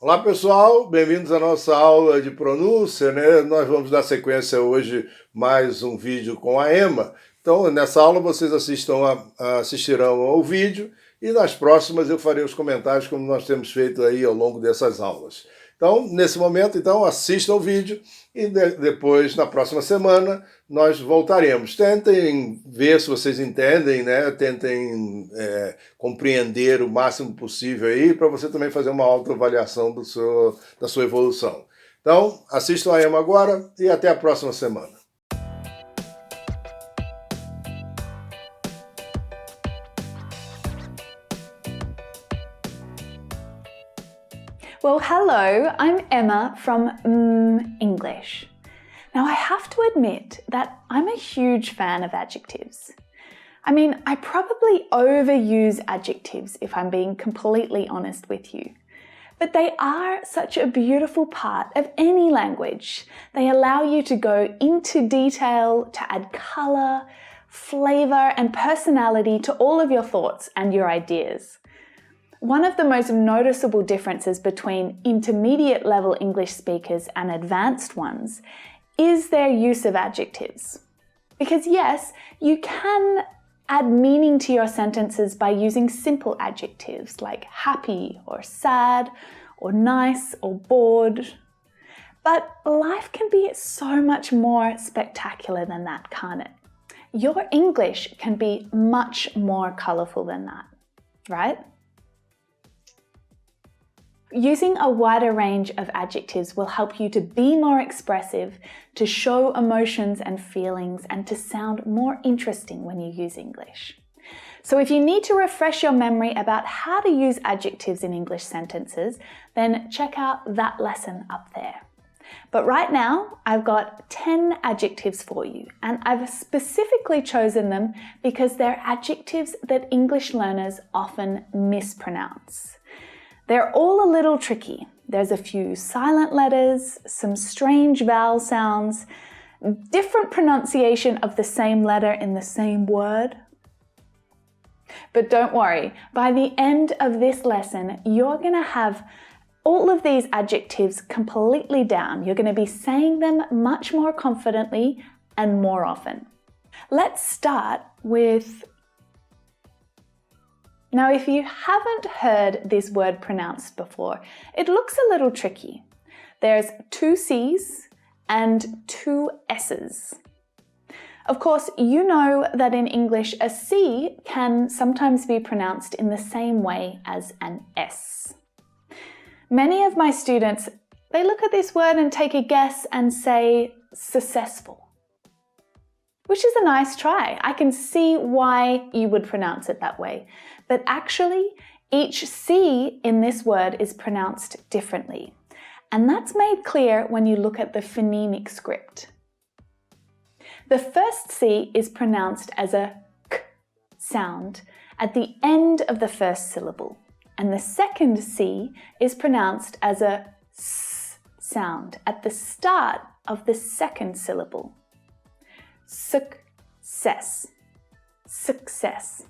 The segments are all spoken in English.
Olá pessoal, bem-vindos à nossa aula de pronúncia, né? Nós vamos dar sequência hoje mais um vídeo com a Emma. Então nessa aula vocês assistirão ao vídeo e nas próximas eu farei os comentários como nós temos feito aí ao longo dessas aulas. Então nesse momento, assistam o vídeo e depois na próxima semana nós voltaremos. Tentem ver se vocês entendem, né? Tentem compreender o máximo possível aí para você também fazer uma autoavaliação da sua evolução. Então assistam a Emma agora e até a próxima semana. Well, hello, I'm Emma from English. Now, I have to admit that I'm a huge fan of adjectives. I mean, I probably overuse adjectives if I'm being completely honest with you. But they are such a beautiful part of any language. They allow you to go into detail, to add colour, flavour and personality to all of your thoughts and your ideas. One of the most noticeable differences between intermediate level English speakers and advanced ones is their use of adjectives. Because yes, you can add meaning to your sentences by using simple adjectives like happy or sad or nice or bored. But life can be so much more spectacular than that, can't it? Your English can be much more colourful than that, right? Using a wider range of adjectives will help you to be more expressive, to show emotions and feelings, and to sound more interesting when you use English. So if you need to refresh your memory about how to use adjectives in English sentences, then check out that lesson up there. But right now, I've got 10 adjectives for you, and I've specifically chosen them because they're adjectives that English learners often mispronounce. They're all a little tricky. There's a few silent letters, some strange vowel sounds, different pronunciation of the same letter in the same word. But don't worry, by the end of this lesson, you're going to have all of these adjectives completely down. You're going to be saying them much more confidently and more often. Let's start with... Now, if you haven't heard this word pronounced before, it looks a little tricky. There's 2 C's and 2 S's. Of course, you know that in English, a C can sometimes be pronounced in the same way as an S. Many of my students, they look at this word and take a guess and say successful, which is a nice try. I can see why you would pronounce it that way. But actually, each C in this word is pronounced differently. And that's made clear when you look at the phonemic script. The first C is pronounced as a K sound at the end of the first syllable. And the second C is pronounced as a S sound at the start of the second syllable. Success. Success.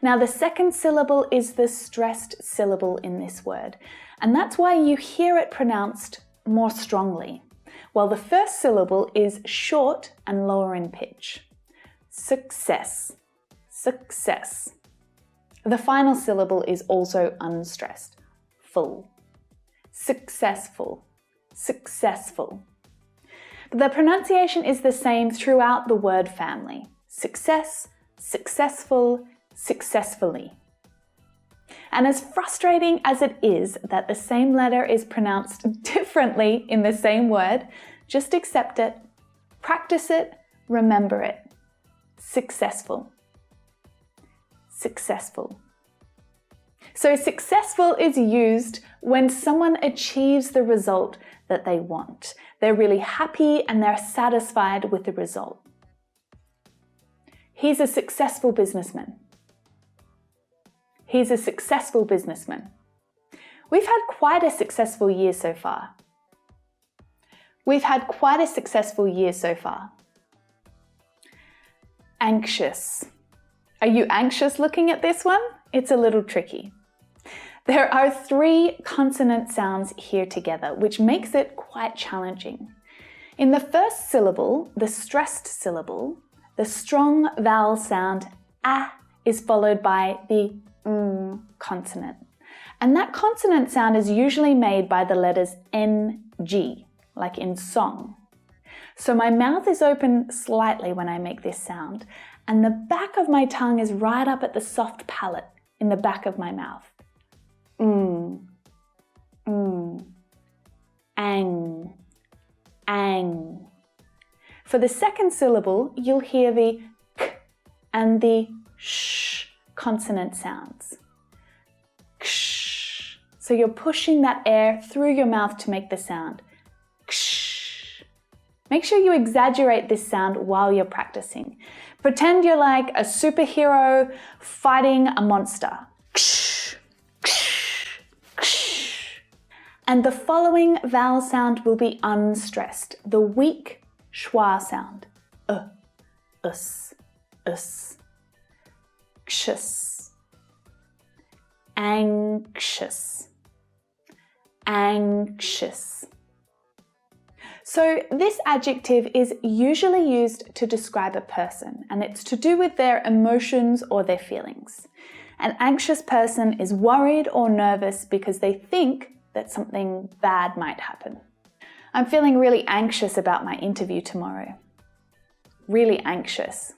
Now the second syllable is the stressed syllable in this word, and that's why you hear it pronounced more strongly, while the first syllable is short and lower in pitch. Success. Success. The final syllable is also unstressed. Full. Successful. Successful. The pronunciation is the same throughout the word family. Success, successful, successfully. And as frustrating as it is that the same letter is pronounced differently in the same word, just accept it, practice it, remember it. Successful. Successful. So successful is used when someone achieves the result that they want. They're really happy and they're satisfied with the result. He's a successful businessman. He's a successful businessman. We've had quite a successful year so far. We've had quite a successful year so far. Anxious. Are you anxious looking at this one? It's a little tricky. There are 3 consonant sounds here together, which makes it quite challenging. In the first syllable, the stressed syllable, the strong vowel sound a is followed by the consonant. And that consonant sound is usually made by the letters ng, like in song. So my mouth is open slightly when I make this sound, and the back of my tongue is right up at the soft palate in the back of my mouth. Ang, ang. For the second syllable, you'll hear the k and the sh consonant sounds. Ksh. So you're pushing that air through your mouth to make the sound. Ksh. Make sure you exaggerate this sound while you're practicing. Pretend you're like a superhero fighting a monster. Ksh, ksh, ksh. And the following vowel sound will be unstressed, the weak schwa sound. Us, anxious, anxious, anxious. So this adjective is usually used to describe a person, and it's to do with their emotions or their feelings. An anxious person is worried or nervous because they think that something bad might happen. I'm feeling really anxious about my interview tomorrow. Really anxious.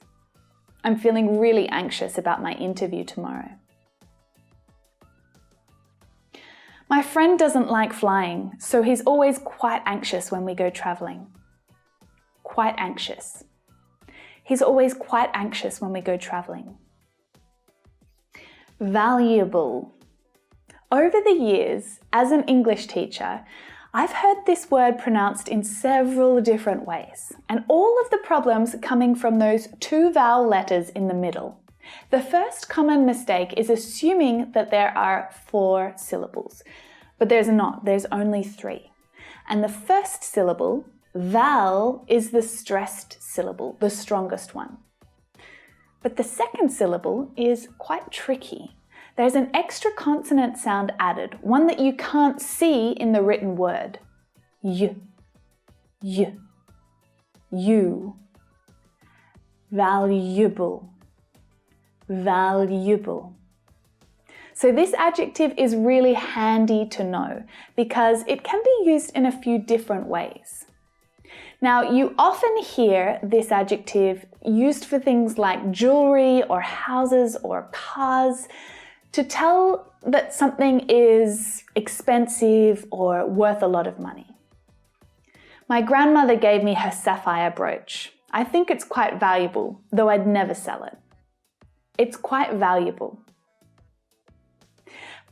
I'm feeling really anxious about my interview tomorrow. My friend doesn't like flying, so he's always quite anxious when we go traveling. Quite anxious. He's always quite anxious when we go traveling. Valuable. Over the years, as an English teacher, I've heard this word pronounced in several different ways, and all of the problems coming from those 2 vowel letters in the middle. The first common mistake is assuming that there are 4 syllables, but there's not, there's only 3. And the first syllable, val, is the stressed syllable, the strongest one. But the second syllable is quite tricky. There's an extra consonant sound added, one that you can't see in the written word. Y, y, you. Valuable, valuable. So this adjective is really handy to know because it can be used in a few different ways. Now, you often hear this adjective used for things like jewelry or houses or cars to tell that something is expensive or worth a lot of money. My grandmother gave me her sapphire brooch. I think it's quite valuable, though I'd never sell it. It's quite valuable.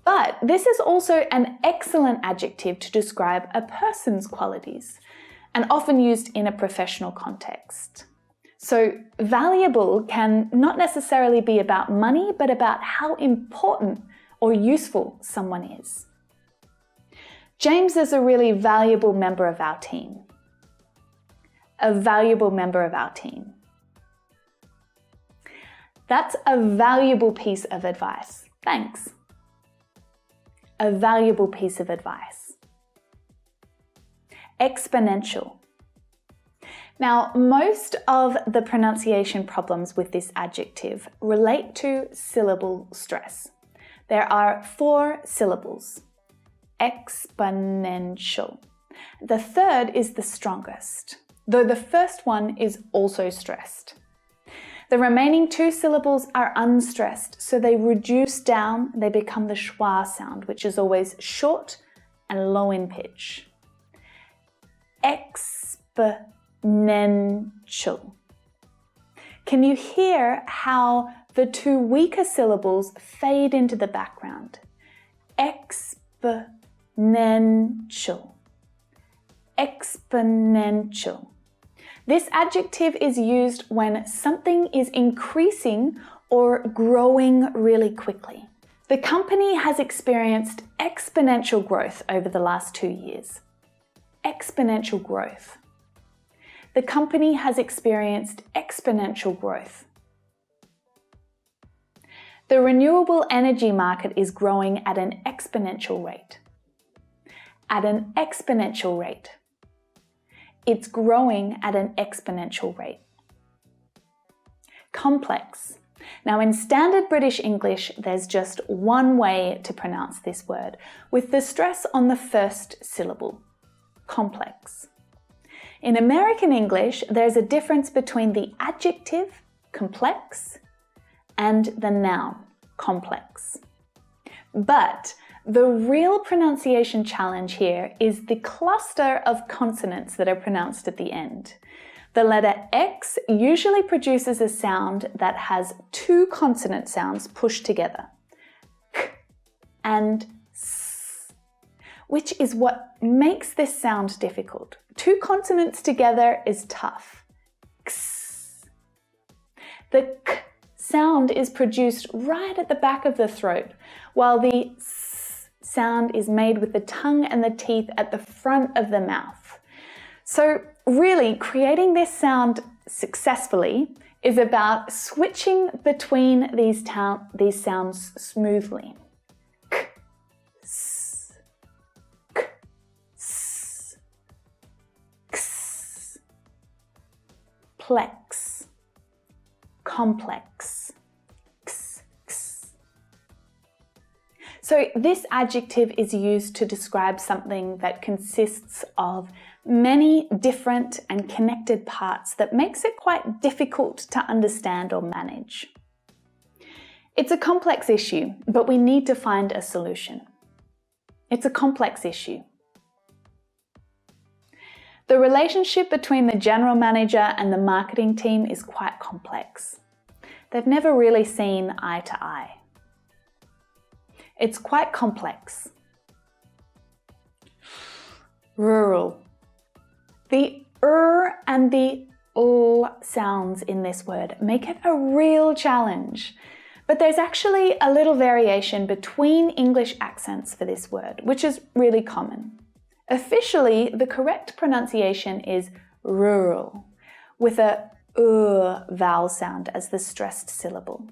But this is also an excellent adjective to describe a person's qualities, and often used in a professional context. So valuable can not necessarily be about money, but about how important or useful someone is. James is a really valuable member of our team. A valuable member of our team. That's a valuable piece of advice. Thanks. A valuable piece of advice. Exponential. Now, most of the pronunciation problems with this adjective relate to syllable stress. There are 4 syllables. Exponential. The third is the strongest, though the first one is also stressed. The remaining 2 syllables are unstressed, so they reduce down, they become the schwa sound, which is always short and low in pitch. Exponential. Can you hear how the 2 weaker syllables fade into the background? Exponential. Exponential. This adjective is used when something is increasing or growing really quickly. The company has experienced exponential growth over the last 2 years. Exponential growth. The company has experienced exponential growth. The renewable energy market is growing at an exponential rate. At an exponential rate. It's growing at an exponential rate. Complex. Now in standard British English, there's just one way to pronounce this word, with the stress on the first syllable. Complex. In American English, there's a difference between the adjective, complex, and the noun, complex. But the real pronunciation challenge here is the cluster of consonants that are pronounced at the end. The letter X usually produces a sound that has two consonant sounds pushed together, K and S, which is what makes this sound difficult. Two consonants together is tough. X. The K sound is produced right at the back of the throat, while the S sound is made with the tongue and the teeth at the front of the mouth. So really, creating this sound successfully is about switching between these sounds smoothly. K, S, K, S, X, plex, complex. So this adjective is used to describe something that consists of many different and connected parts that makes it quite difficult to understand or manage. It's a complex issue, but we need to find a solution. It's a complex issue. The relationship between the general manager and the marketing team is quite complex. They've never really seen eye to eye. It's quite complex. Rural. The and the sounds in this word make it a real challenge. But there's actually a little variation between English accents for this word, which is really common. Officially, the correct pronunciation is rural, with a vowel sound as the stressed syllable.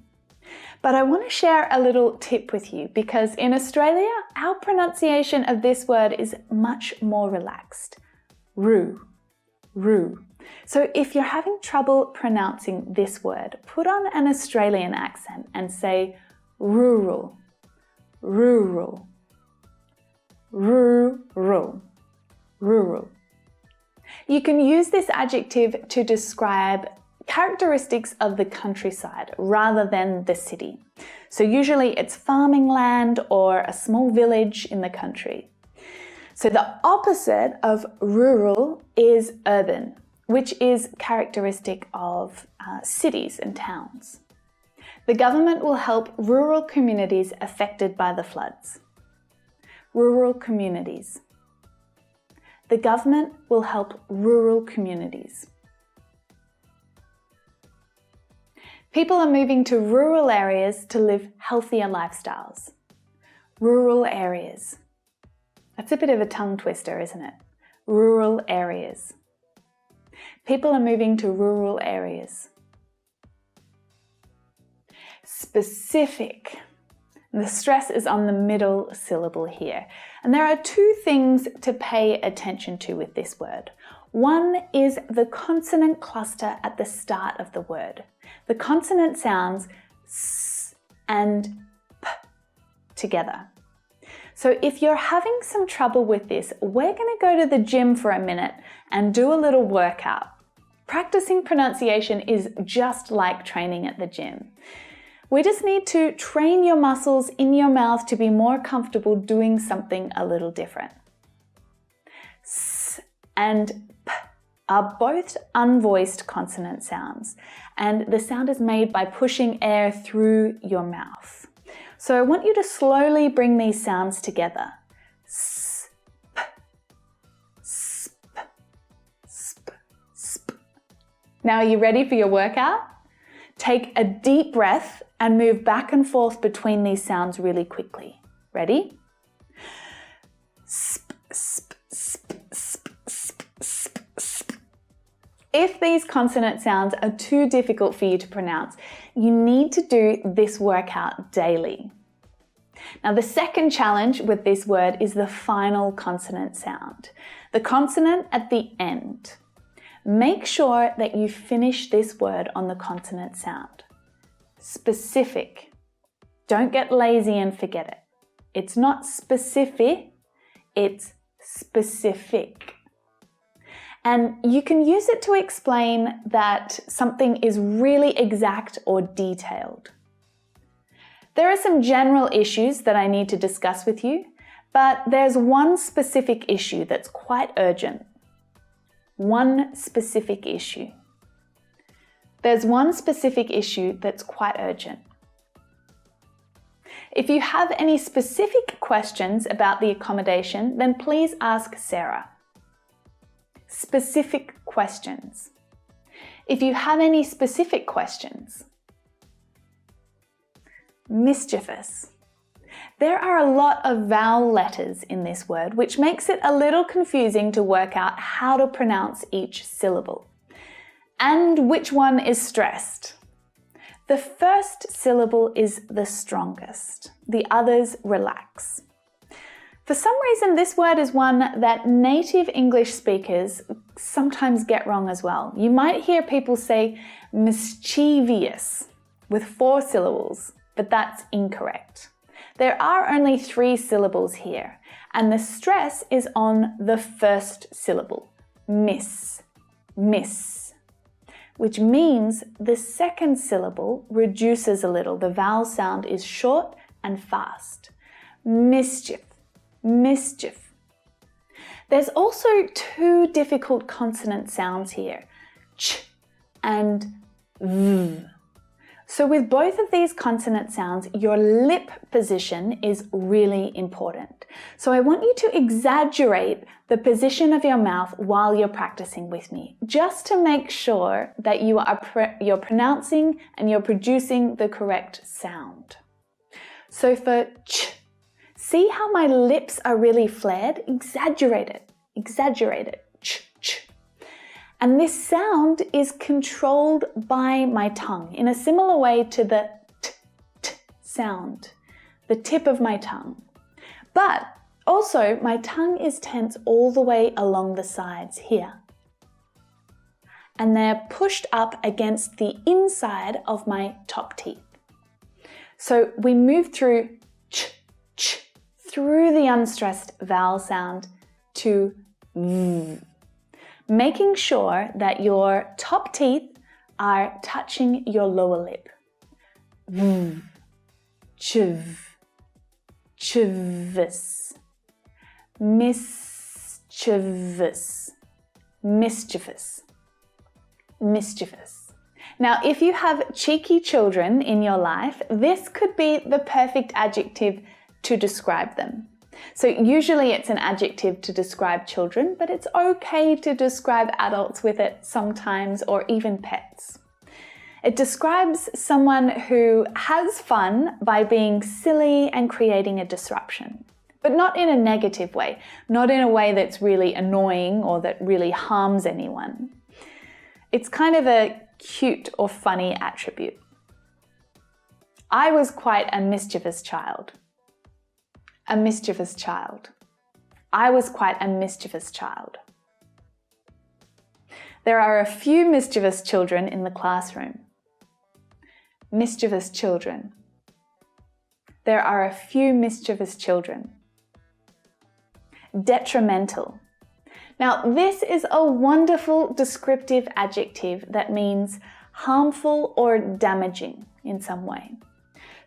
But I want to share a little tip with you because in Australia, our pronunciation of this word is much more relaxed. Roo, roo. So if you're having trouble pronouncing this word, put on an Australian accent and say rural, rural, rural, rural. You can use this adjective to describe characteristics of the countryside rather than the city. So usually it's farming land or a small village in the country. So the opposite of rural is urban, which is characteristic of cities and towns. The government will help rural communities affected by the floods. Rural communities. The government will help rural communities. People are moving to rural areas to live healthier lifestyles. Rural areas. That's a bit of a tongue twister, isn't it? Rural areas. People are moving to rural areas. Specific. The stress is on the middle syllable here. And there are two things to pay attention to with this word. One is the consonant cluster at the start of the word. The consonant sounds S and P together. So if you're having some trouble with this, we're going to go to the gym for a minute and do a little workout. Practicing pronunciation is just like training at the gym. We just need to train your muscles in your mouth to be more comfortable doing something a little different. S and P are both unvoiced consonant sounds, and the sound is made by pushing air through your mouth. So I want you to slowly bring these sounds together. S, P, sp, sp, sp. Now are you ready for your workout? Take a deep breath and move back and forth between these sounds really quickly. Ready? Sp, sp, sp, sp, sp, sp, sp. If these consonant sounds are too difficult for you to pronounce, You need to do this workout daily. Now, the second challenge with this word is the final consonant sound, the consonant at the end. Make sure that you finish this word on the consonant sound. Specific. Don't get lazy and forget it. It's not specific, it's specific. And you can use it to explain that something is really exact or detailed. There are some general issues that I need to discuss with you, but there's one specific issue that's quite urgent. One specific issue. There's one specific issue that's quite urgent. If you have any specific questions about the accommodation, then please ask Sarah. Specific questions. If you have any specific questions. Mischievous. There are a lot of vowel letters in this word, which makes it a little confusing to work out how to pronounce each syllable. And which one is stressed? The first syllable is the strongest. The others relax. For some reason, this word is one that native English speakers sometimes get wrong as well. You might hear people say mischievous with 4 syllables, but that's incorrect. There are only 3 syllables here, and the stress is on the first syllable, miss, miss, which means the second syllable reduces a little. The vowel sound is short and fast. Mischief, mischief. There's also 2 difficult consonant sounds here, ch and v. So with both of these consonant sounds, your lip position is really important. So I want you to exaggerate the position of your mouth while you're practicing with me, just to make sure that you're pronouncing and you're producing the correct sound. So for ch, see how my lips are really flared? Exaggerate it, ch, ch. And this sound is controlled by my tongue in a similar way to the t, t sound, the tip of my tongue. But also my tongue is tense all the way along the sides here. And they're pushed up against the inside of my top teeth. So we move through ch, ch, through the unstressed vowel sound to v, making sure that your top teeth are touching your lower lip. V, chiv, chivous, mischievous, mischievous, mischievous. Now, if you have cheeky children in your life, this could be the perfect adjective to describe them. So usually it's an adjective to describe children, but it's okay to describe adults with it sometimes, or even pets. It describes someone who has fun by being silly and creating a disruption, but not in a negative way, not in a way that's really annoying or that really harms anyone. It's kind of a cute or funny attribute. I was quite a mischievous child. A mischievous child. I was quite a mischievous child. There are a few mischievous children in the classroom. Mischievous children. There are a few mischievous children. Detrimental. Now, this is a wonderful descriptive adjective that means harmful or damaging in some way.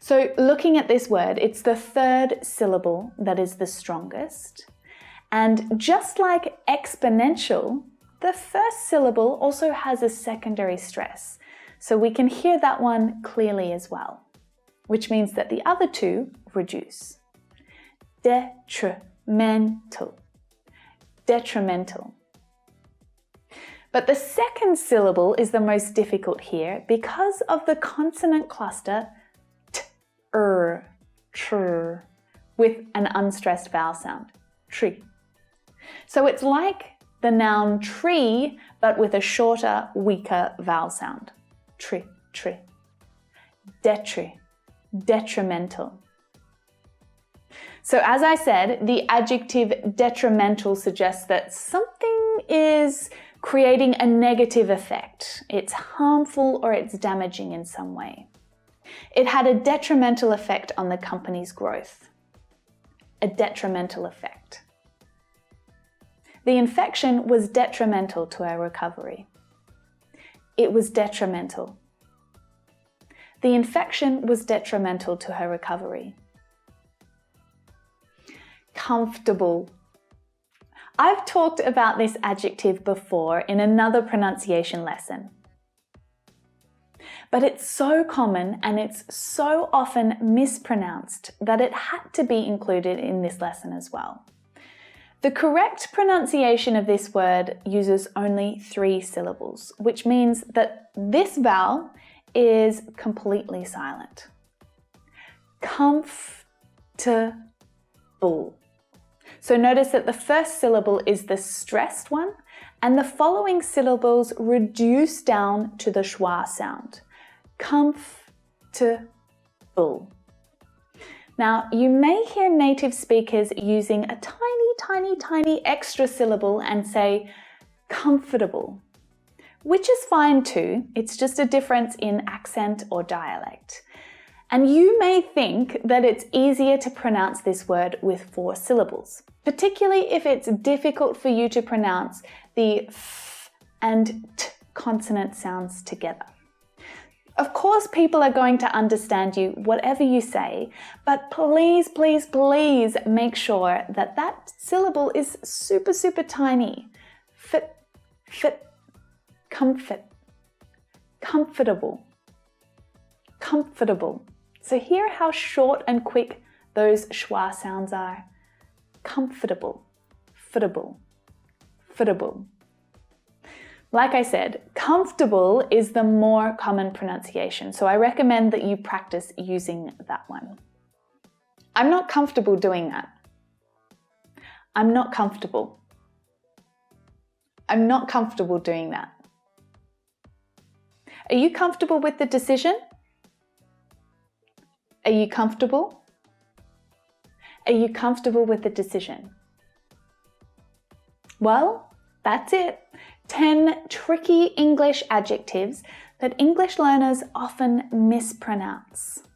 So looking at this word, it's the third syllable that is the strongest. And just like exponential, the first syllable also has a secondary stress. So we can hear that one clearly as well, which means that the other 2 reduce. Detrimental. Detrimental. But the second syllable is the most difficult here because of the consonant cluster tr, with an unstressed vowel sound, tree. So it's like the noun tree, but with a shorter, weaker vowel sound, tree, tree. detrimental. So as I said, the adjective detrimental suggests that something is creating a negative effect. It's harmful or it's damaging in some way. It had a detrimental effect on the company's growth. A detrimental effect. The infection was detrimental to our recovery. It was detrimental. The infection was detrimental to her recovery. Comfortable. I've talked about this adjective before in another pronunciation lesson. But it's so common and it's so often mispronounced that it had to be included in this lesson as well. The correct pronunciation of this word uses only 3 syllables, which means that this vowel is completely silent. Comfortable. So notice that the first syllable is the stressed one, and the following syllables reduce down to the schwa sound. Comfortable. Now, you may hear native speakers using a tiny extra syllable and say comfortable, which is fine too. It's just a difference in accent or dialect. And you may think that it's easier to pronounce this word with 4 syllables, particularly if it's difficult for you to pronounce the f and t consonant sounds together. Of course, people are going to understand you whatever you say, but please make sure that that syllable is super tiny. Fit, comfort, comfortable, comfortable. So hear how short and quick those schwa sounds are. Comfortable, footable, footable. Like I said, comfortable is the more common pronunciation, so I recommend that you practice using that one. I'm not comfortable doing that. I'm not comfortable. I'm not comfortable doing that. Are you comfortable with the decision? Are you comfortable? Are you comfortable with the decision? Well, that's it. 10 tricky English adjectives that English learners often mispronounce.